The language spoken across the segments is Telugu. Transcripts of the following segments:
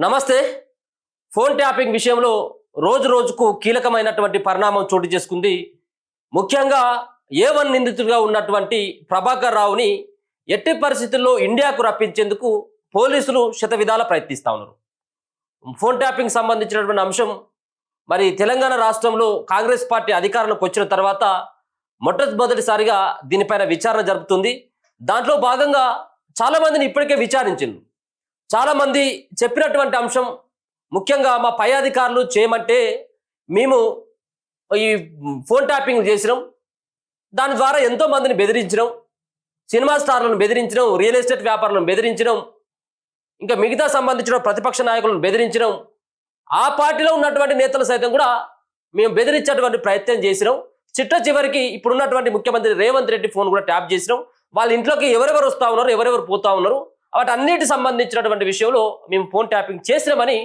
నమస్తే. ఫోన్ ట్యాపింగ్ విషయంలో రోజు రోజుకు కీలకమైనటువంటి పరిణామం చోటు చేసుకుంది. ముఖ్యంగా ఏ1 నిందితుడిగా ఉన్నటువంటి ప్రభాకర్ రావుని ఎట్టి పరిస్థితుల్లో ఇండియాకు రప్పించేందుకు పోలీసులు శతవిధాల ప్రయత్నిస్తూ ఉన్నారు. ఫోన్ ట్యాపింగ్ సంబంధించినటువంటి అంశం మరి తెలంగాణ రాష్ట్రంలో కాంగ్రెస్ పార్టీ అధికారంలోకి వచ్చిన తర్వాత మొట్టమొదటిసారిగా దీనిపైన విచారణ జరుపుతుంది. దాంట్లో భాగంగా చాలామందిని ఇప్పటికే విచారించింది. చాలామంది చెప్పినటువంటి అంశం ముఖ్యంగా మా పై అధికారులు చేయమంటే మేము ఈ ఫోన్ ట్యాపింగ్ చేసినాం, దాని ద్వారా ఎంతో మందిని బెదిరించడం, సినిమా స్టార్లను బెదిరించడం, రియల్ ఎస్టేట్ వ్యాపారులను బెదిరించడం, ఇంకా మిగతా సంబంధించిన ప్రతిపక్ష నాయకులను బెదిరించడం, ఆ పార్టీలో ఉన్నటువంటి నేతలు సైతం కూడా మేము బెదిరించేటువంటి ప్రయత్నం చేసినాం. చిట్ట చివరికి ఇప్పుడున్నటువంటి ముఖ్యమంత్రి రేవంత్ రెడ్డి ఫోన్ కూడా ట్యాప్ చేసినాం. వాళ్ళ ఇంట్లోకి ఎవరెవరు వస్తూ ఉన్నారు, ఎవరెవరు పోతా ఉన్నారు, వాటి అన్నిటి సంబంధించినటువంటి విషయంలో మేము ఫోన్ ట్యాపింగ్ చేసినామని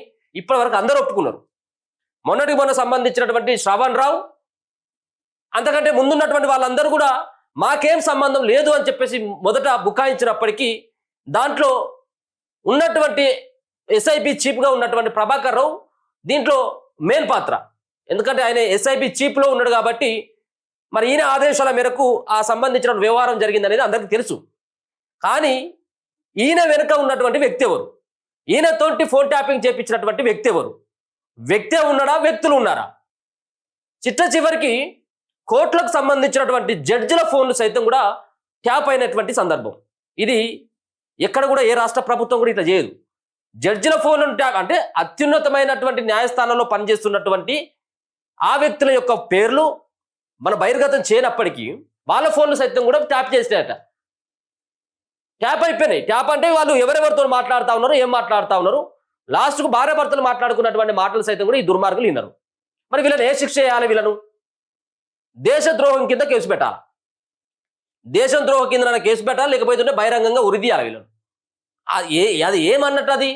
ఇప్పటి వరకు అందరూ ఒప్పుకున్నారు. మొన్న సంబంధించినటువంటి శ్రవణ్ రావు, అంతకంటే ముందున్నటువంటి వాళ్ళందరూ కూడా మాకేం సంబంధం లేదు అని చెప్పేసి మొదట బుకాయించినప్పటికీ దాంట్లో ఉన్నటువంటి ఎస్ఐబి చీఫ్గా ఉన్నటువంటి ప్రభాకర్ రావు దీంట్లో మెయిన్ పాత్ర. ఎందుకంటే ఆయన ఎస్ఐబి చీఫ్లో ఉన్నాడు కాబట్టి మరి ఈయన ఆదేశాల మేరకు ఆ సంబంధించిన వ్యవహారం జరిగిందనేది అందరికీ తెలుసు. కానీ ఈయన వెనుక ఉన్నటువంటి వ్యక్తి ఎవరు, ఈయనతోటి ఫోన్ ట్యాపింగ్ చేయించినటువంటి వ్యక్తి ఎవరు, వ్యక్తే ఉన్నాడా, వ్యక్తులు ఉన్నారా? చిట్ట చివరికి కోర్టులకు సంబంధించినటువంటి జడ్జిల ఫోన్లు సైతం కూడా ట్యాప్ అయినటువంటి సందర్భం. ఇది ఎక్కడ కూడా ఏ రాష్ట్ర ప్రభుత్వం కూడా ఇట్లా చేయదు. జడ్జిల ఫోన్లను ట్యాప్ అంటే అత్యున్నతమైనటువంటి న్యాయస్థానంలో పనిచేస్తున్నటువంటి ఆ వ్యక్తుల యొక్క పేర్లు మన బహిర్గతం చేయనప్పటికీ వాళ్ళ ఫోన్లు సైతం కూడా ట్యాప్ చేసినాయట. ట్యాప్ అయిపోయినాయి. ట్యాప్ అంటే వాళ్ళు ఎవరెవరితో మాట్లాడుతూ ఉన్నారు, ఏం మాట్లాడుతూ ఉన్నారు, లాస్ట్కు భార్య భర్తలు మాట్లాడుకున్నటువంటి మాటలు సైతం కూడా ఈ దుర్మార్గులు విన్నారు. మరి వీళ్ళని ఏ శిక్ష చేయాలి? వీళ్ళను దేశద్రోహం కింద కేసు పెట్టాలి. దేశం ద్రోహం కింద కేసు పెట్టాలి, లేకపోతే బహిరంగంగా ఉరిదీయాలి వీళ్ళను. అది ఏమన్నట్టు? అది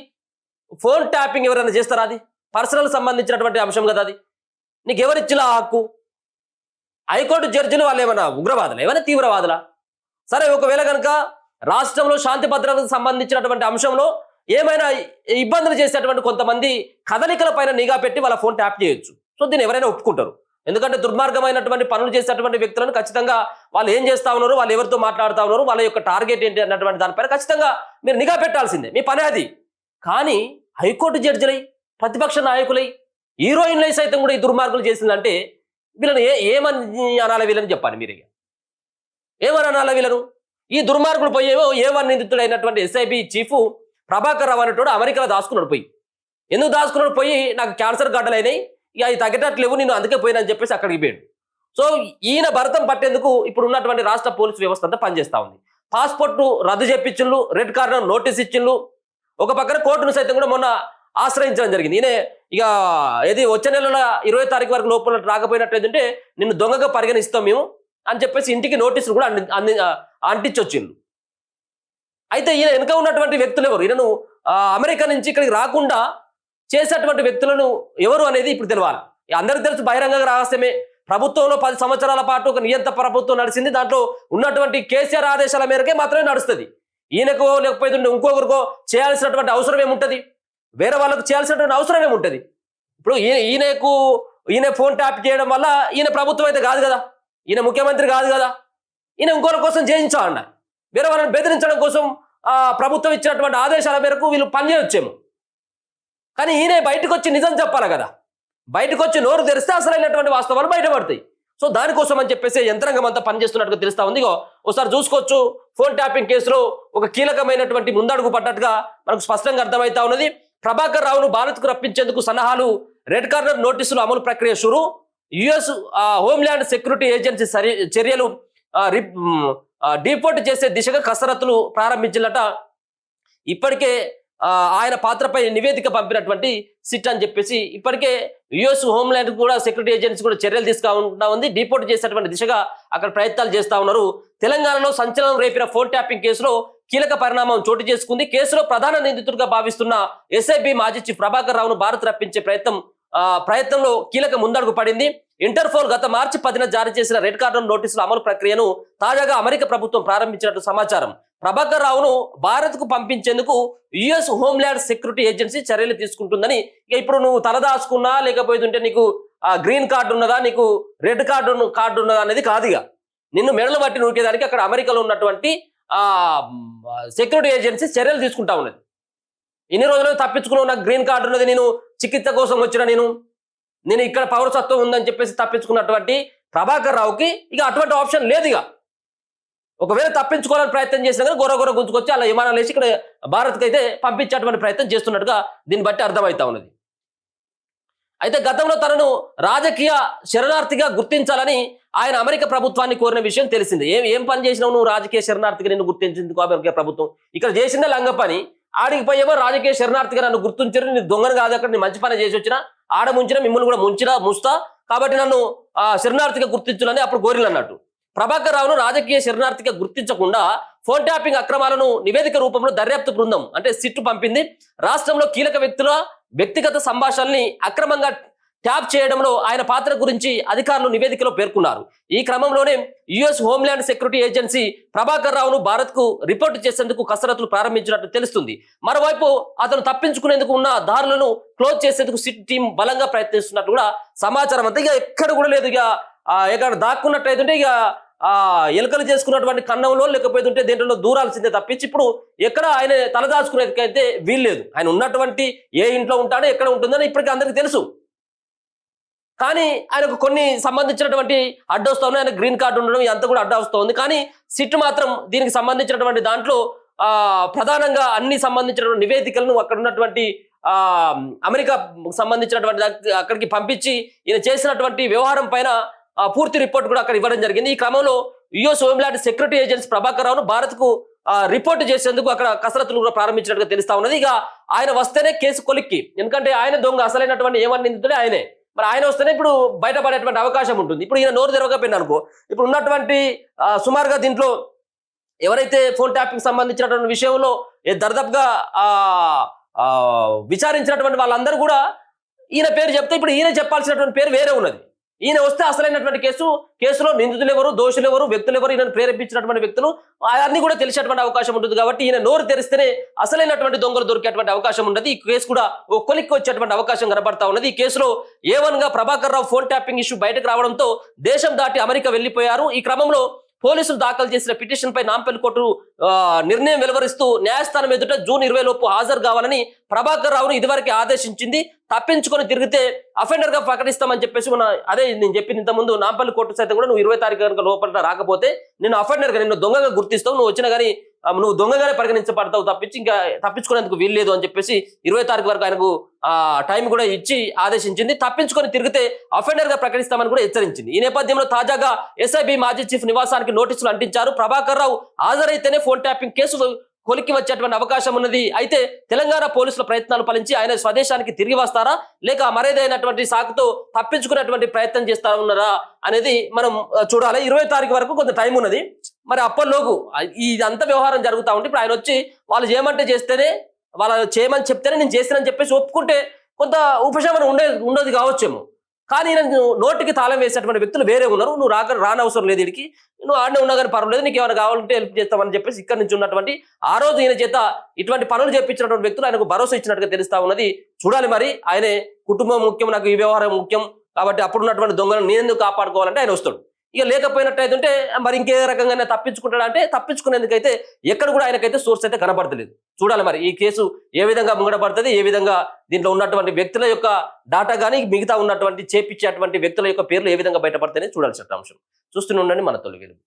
ఫోన్ ట్యాపింగ్ ఎవరైనా చేస్తారా? అది పర్సనల్ సంబంధించినటువంటి అంశం కదా. అది నీకు ఎవరిచ్చిలా హక్కు? హైకోర్టు జడ్జిలు వాళ్ళు ఏమైనా ఉగ్రవాదులా, ఏమైనా తీవ్రవాదులా? సరే, ఒకవేళ కనుక రాష్ట్రంలో శాంతి భద్రతకు సంబంధించినటువంటి అంశంలో ఏమైనా ఇబ్బందులు చేసేటువంటి కొంతమంది కదలికల పైన నిఘా పెట్టి వాళ్ళ ఫోన్ ట్యాప్ చేయొచ్చు. సో దీన్ని ఎవరైనా ఒప్పుకుంటారు. ఎందుకంటే దుర్మార్గమైనటువంటి పనులు చేసేటువంటి వ్యక్తులను ఖచ్చితంగా వాళ్ళు ఏం చేస్తా ఉన్నారు, వాళ్ళు ఎవరితో మాట్లాడుతూ ఉన్నారు, వాళ్ళ యొక్క టార్గెట్ ఏంటి అన్నటువంటి దానిపైన ఖచ్చితంగా మీరు నిఘా పెట్టాల్సిందే, మీ పని అది. కానీ హైకోర్టు జడ్జిలై, ప్రతిపక్ష నాయకులై, హీరోయిన్లై సైతం కూడా ఈ దుర్మార్గులు చేసిందంటే వీళ్ళని ఏమని అనాలి? వీళ్ళని చెప్పాలి మీరే, ఏమని అనాలి వీళ్ళను? ఈ దుర్మార్గులు పోయేవో ఏ1 నిందితుడు అయినటువంటి ఎస్ఐబి చీఫ్ ప్రభాకర్ రావు అనేటోడు అమెరికాలో దాచుకున్నాడు. పోయి ఎందుకు దాచుకున్నాడు? పోయి నాకు క్యాన్సర్ గడ్డలు అయినాయి, ఇక అవి తగ్గేటట్లేవు, నేను అందుకే పోయినా అని చెప్పేసి అక్కడికి పోయాడు. సో ఈయన భరతం పట్టేందుకు ఇప్పుడు ఉన్నటువంటి రాష్ట్ర పోలీసు వ్యవస్థ అంతా పనిచేస్తూ ఉంది. పాస్పోర్ట్ రద్దు చేపించిండ్లు, రెడ్ కార్నర్ నోటీస్ ఇచ్చిండ్లు, ఒక పక్కన కోర్టును సైతం కూడా మొన్న ఆశ్రయించడం జరిగింది. ఈయన ఇక ఏది వచ్చే నెల 20 తారీఖు వరకు లోపల రాకపోయినట్టు ఏంటంటే నిన్ను దొంగగా పరిగణిస్తాం మేము అని చెప్పేసి ఇంటికి నోటీసులు కూడా అంటించొచ్చిండ్రు. అయితే ఈయన వెనుక ఉన్నటువంటి వ్యక్తులు ఎవరు, ఈయనను అమెరికా నుంచి ఇక్కడికి రాకుండా చేసేటువంటి వ్యక్తులను ఎవరు అనేది ఇప్పుడు తెలవాలి. అందరికీ తెలుసు, బహిరంగంగా రహస్యమే. ప్రభుత్వంలో 10 సంవత్సరాల పాటు ఒక నియంత్రణ ప్రభుత్వం నడిచింది. దాంట్లో ఉన్నటువంటి కేసీఆర్ ఆదేశాల మేరకే మాత్రమే నడుస్తుంది. ఈయనకో లేకపోతే ఇంకొకరికో చేయాల్సినటువంటి అవసరం ఏముంటుంది, వేరే వాళ్ళకు చేయాల్సినటువంటి అవసరం ఏముంటుంది? ఇప్పుడు ఈయన ఫోన్ ట్యాప్ చేయడం వల్ల ఈయన ప్రభుత్వం అయితే కాదు కదా, ఈయన ముఖ్యమంత్రి కాదు కదా, ఈయన ఇంకోరి కోసం చేయించాలన్న, వేరే వాళ్ళని బెదిరించడం కోసం ప్రభుత్వం ఇచ్చినటువంటి ఆదేశాల మేరకు వీళ్ళు పనిచేయొచ్చేమో. కానీ ఈయన బయటకు వచ్చి నిజం చెప్పాలి కదా, బయటకు వచ్చి నోరు తెరిస్తే అసలైనటువంటి వాస్తవాలు బయటపడతాయి. సో దానికోసం అని చెప్పేసి యంత్రాంగం అంతా పనిచేస్తున్నట్టుగా తెలుస్తా ఉంది. ఒకసారి చూసుకోవచ్చు, ఫోన్ ట్యాపింగ్ కేసులో ఒక కీలకమైనటువంటి ముందడుగు పడ్డట్టుగా మనకు స్పష్టంగా అర్థమవుతా ఉన్నది. ప్రభాకర్ రావును భారత్కు రప్పించేందుకు సన్నాహాలు, రెడ్ కార్నర్ నోటీసులు అమలు ప్రక్రియ షురు, యుఎస్ హోంల్యాండ్ సెక్యూరిటీ ఏజెన్సీ చర్యలు డిపోర్ట్ చేసే దిశగా కసరత్తులు ప్రారంభించాలట. ఇప్పటికే ఆయన పాత్రపై నివేదిక పంపినటువంటి సిట్ అని చెప్పేసి ఇప్పటికే యుఎస్ హోంల్యాండ్ కూడా సెక్యూరిటీ ఏజెన్సీ కూడా చర్యలు తీసుకుంటా ఉంది. డిపోర్ట్ చేసేటువంటి దిశగా అక్కడ ప్రయత్నాలు చేస్తా ఉన్నారు. తెలంగాణలో సంచలనం రేపిన ఫోన్ ట్యాపింగ్ కేసులో కీలక పరిణామం చోటు చేసుకుంది. కేసులో ప్రధాన నిందితుడిగా భావిస్తున్న ఎస్ఐబి మాజీ చీఫ్ ప్రభాకర్ రావును భారత్ రప్పించే ప్రయత్నంలో కీలక ముందడుగు పడింది. ఇంటర్పోల్ గత మార్చి 10న జారీ చేసిన రెడ్ కార్నర్ నోటీసుల అమలు ప్రక్రియను తాజాగా అమెరికా ప్రభుత్వం ప్రారంభించినట్టు సమాచారం. ప్రభాకర్ రావును భారత్కు పంపించేందుకు యుఎస్ హోమ్ల్యాండ్ సెక్యూరిటీ ఏజెన్సీ చర్యలు తీసుకుంటుందని, ఇక ఇప్పుడు నువ్వు తలదాచుకున్నా లేకపోతుంటే నీకు గ్రీన్ కార్డు ఉన్నదా, నీకు రెడ్ కార్డు ఉన్నదా అనేది కాదు. ఇక నిన్ను మెడలు బట్టి నూకేదానికి అక్కడ అమెరికాలో ఉన్నటువంటి సెక్యూరిటీ ఏజెన్సీ చర్యలు తీసుకుంటా ఉన్నది. ఇన్ని రోజులు తప్పించుకున్నావు, నాకు గ్రీన్ కార్డు ఉన్నది, నేను చికిత్స కోసం వచ్చిన, నేను ఇక్కడ పౌరసత్వం ఉందని చెప్పేసి తప్పించుకున్నటువంటి ప్రభాకర్ రావుకి ఇక అటువంటి ఆప్షన్ లేదు. ఇక ఒకవేళ తప్పించుకోవాలని ప్రయత్నం చేసినా కానీ గొర్ర గుంజుకొచ్చి అలా విమానాలు వేసి ఇక్కడ భారత్కి అయితే పంపించేటువంటి ప్రయత్నం చేస్తున్నట్టుగా దీన్ని బట్టి అర్థమవుతా ఉన్నది. అయితే గతంలో తనను రాజకీయ శరణార్థిగా గుర్తించాలని ఆయన అమెరికా ప్రభుత్వాన్ని కోరిన విషయం తెలిసింది. ఏం పని చేసినావు నువ్వు రాజకీయ శరణార్థిగా నిన్ను గుర్తించింది అమెరికా ప్రభుత్వం? ఇక్కడ చేసిందే లంగ పని, ఆడికి పోయేవో రాజకీయ శరణార్థిగా నన్ను గుర్తించారు, నీ దొంగను కాదు, అక్కడ నీ మంచి పని చేసి వచ్చినా, ఆడ ముంచిన మిమ్మల్ని కూడా ముస్తా, కాబట్టి నన్ను శరణార్థిగా గుర్తించాలని అప్పుడు గోరిలు అన్నట్టు. ప్రభాకర్ రావును రాజకీయ శరణార్థిగా గుర్తించకుండా ఫోన్ ట్యాపింగ్ అక్రమాలను నివేదిక రూపంలో దర్యాప్తు బృందం అంటే సిట్ పంపింది. రాష్ట్రంలో కీలక వ్యక్తుల వ్యక్తిగత సంభాషణల్ని అక్రమంగా ట్యాప్ చేయడంలో ఆయన పాత్ర గురించి అధికారులు నివేదికలో పేర్కొన్నారు. ఈ క్రమంలోనే US homeland security agency Prabhakar రావును భారత్కు రిపోర్టు చేసేందుకు కసరత్తులు ప్రారంభించినట్టు తెలుస్తుంది. మరోవైపు అతను తప్పించుకునేందుకు ఉన్న దారులను క్లోజ్ చేసేందుకు సిట్ టీం బలంగా ప్రయత్నిస్తున్నట్టు కూడా సమాచారం. అంతా ఇక ఎక్కడ కూడా లేదు. ఇక ఎక్కడ దాక్కున్నట్టయితే ఇక ఎలుకలు చేసుకున్నటువంటి కన్నంలో లేకపోతుంటే దేంట్లో దూరాల్సిందే తప్పించి ఇప్పుడు ఎక్కడ ఆయన తలదాచుకునేదికైతే వీల్లేదు. ఆయన ఉన్నటువంటి ఏ ఇంట్లో ఉంటాడో ఎక్కడ ఉంటుందని ఇప్పటికీ అందరికీ తెలుసు. కానీ ఆయనకు కొన్ని సంబంధించినటువంటి అడ్డొస్తా ఉన్నాయి. ఆయన గ్రీన్ కార్డు ఉండడం ఇదంతా కూడా అడ్డ వస్తుంది. కానీ సిట్ మాత్రం దీనికి సంబంధించినటువంటి దాంట్లో ప్రధానంగా అన్ని సంబంధించినటువంటి నివేదికలను అక్కడ ఉన్నటువంటి అమెరికా సంబంధించినటువంటి అక్కడికి పంపించి ఈయన చేసినటువంటి వ్యవహారం పైన పూర్తి రిపోర్ట్ కూడా అక్కడ ఇవ్వడం జరిగింది. ఈ క్రమంలో US homeland security agency Prabhakar రావును భారత్కు రిపోర్ట్ చేసేందుకు అక్కడ కసరత్తులు కూడా ప్రారంభించినట్టుగా తెలుస్తా ఉన్నది. ఇక ఆయన వస్తేనే కేసు కొలిక్కి, ఎందుకంటే ఆయన దొంగ, అసలైనటువంటి ఏమని నిందితుడే ఆయనే. మరి ఆయన వస్తేనే ఇప్పుడు బయటపడేటువంటి అవకాశం ఉంటుంది. ఇప్పుడు ఈయన నోరు తెరవకపోయినా అనుకో, ఇప్పుడు ఉన్నటువంటి సుమారుగా దీంట్లో ఎవరైతే ఫోన్ ట్యాపింగ్ సంబంధించినటువంటి విషయంలో దర్దాపుగా విచారించినటువంటి వాళ్ళందరూ కూడా ఈయన పేరు చెప్తే ఇప్పుడు ఈయన చెప్పాల్సినటువంటి పేరు వేరే ఉన్నది. ఈయన వస్తే అసలైనటువంటి కేసులో నిందితులు ఎవరు, దోషులు ఎవరు, వ్యక్తులు ఎవరు, ఈయన ప్రేరేపించినటువంటి వ్యక్తులు అన్ని కూడా తెలిసేటువంటి అవకాశం ఉంటుంది. కాబట్టి ఈయన నోరు తెరిస్తేనే అసలైనటువంటి దొంగలు దొరికేటువంటి అవకాశం ఉండదు. ఈ కేసు కూడా ఓ కొలిక్కి వచ్చేటువంటి అవకాశం కనబడతా ఉన్నది. ఈ కేసులో A1గా Prabhakar Rao phone tapping issue బయటకు రావడంతో దేశం దాటి అమెరికా వెళ్లిపోయారు. ఈ క్రమంలో పోలీసులు దాఖలు చేసిన పిటిషన్ పై నాంపల్లి కోర్టు నిర్ణయం వెలువరిస్తూ న్యాయస్థానం ఎదుట జూన్ 20 లోపు హాజరు కావాలని ప్రభాకర్ రావును ఇదివరకే ఆదేశించింది. తప్పించుకొని తిరిగితే అఫెండర్ గా ప్రకటిస్తామని చెప్పేసి అదే నేను చెప్పింది ఇంత ముందు, నాంపల్లి కోర్టు సైతం కూడా నువ్వు 20 తారీఖు కనుక లోపల రాకపోతే నిన్ను అఫెండర్ గా, నిన్ను దొంగగా గుర్తిస్తావు, నువ్వు వచ్చినా కానీ నువ్వు దొంగగానే పరిగణించబడతావు తప్పించి ఇంకా తప్పించుకునేందుకు వీల్లేదు అని చెప్పేసి 20 తారీఖు వరకు ఆయనకు టైం కూడా ఇచ్చి ఆదేశించింది. తప్పించుకొని తిరిగితే అఫెండర్ గా ప్రకటిస్తామని కూడా హెచ్చరించింది. ఈ నేపథ్యంలో తాజాగా ఎస్ఐబి మాజీ చీఫ్ నివాసానికి నోటీసులు అంటించారు. Prabhakar Rao హాజరైతేనే phone tapping case కొలిక్కి వచ్చేటువంటి అవకాశం ఉన్నది. అయితే తెలంగాణ పోలీసుల ప్రయత్నాలు ఫలించి ఆయన స్వదేశానికి తిరిగి వస్తారా, లేక మరేదైనటువంటి సాకుతో తప్పించుకునేటువంటి ప్రయత్నం చేస్తా ఉన్నారా అనేది మనం చూడాలి. 20 తారీఖు వరకు కొంత టైం ఉన్నది. మరి అప్పటిలోపు ఇదంతా వ్యవహారం జరుగుతూ ఉంటే ఇప్పుడు ఆయన వచ్చి వాళ్ళు చేయమంటే చేస్తేనే, వాళ్ళు చేయమని చెప్తేనే నేను చేస్తానని చెప్పేసి ఒప్పుకుంటే కొంత ఉపశమనం ఉండదు కావచ్చేమో. కానీ నేను నోటికి తాళం వేసేటువంటి వ్యక్తులు వేరే ఉన్నారు. నువ్వు రానవసరం లేదు, ఇడికి నువ్వు ఆడనే ఉన్నా కానీ పర్వాలేదు, నీకు ఏమైనా కావాలంటే హెల్ప్ చేస్తామని చెప్పేసి ఇక్కడ నుంచి ఉన్నటువంటి ఆ రోజు ఈయన చేత ఇటువంటి పనులు చేపించినటువంటి వ్యక్తులు ఆయనకు భరోసా ఇచ్చినట్టుగా తెలుస్తా ఉన్నది. చూడాలి మరి. ఆయనే కుటుంబం ముఖ్యం, నాకు ఈ వ్యవహారం ముఖ్యం కాబట్టి అప్పుడున్నటువంటి దొంగలను నేను ఎందుకు కాపాడుకోవాలంటే ఆయన వస్తాడు. ఇక లేకపోయినట్టయితే మరి ఇంకే రకంగా తప్పించుకుంటాడు అంటే తప్పించుకునేందుకైతే ఎక్కడ కూడా ఆయనకైతే సోర్స్ అయితే కనబడతలేదు. చూడాలి మరి ఈ కేసు ఏ విధంగా ముంగడపడుతుంది, ఏ విధంగా దీంట్లో ఉన్నటువంటి వ్యక్తుల యొక్క డాటా కానీ మిగతా ఉన్నటువంటి చేపించేటువంటి వ్యక్తుల యొక్క పేర్లు ఏ విధంగా బయటపడతాయని చూడాల్సిన అంశం. చూస్తూనే ఉండండి మన తొలి వెలుగు.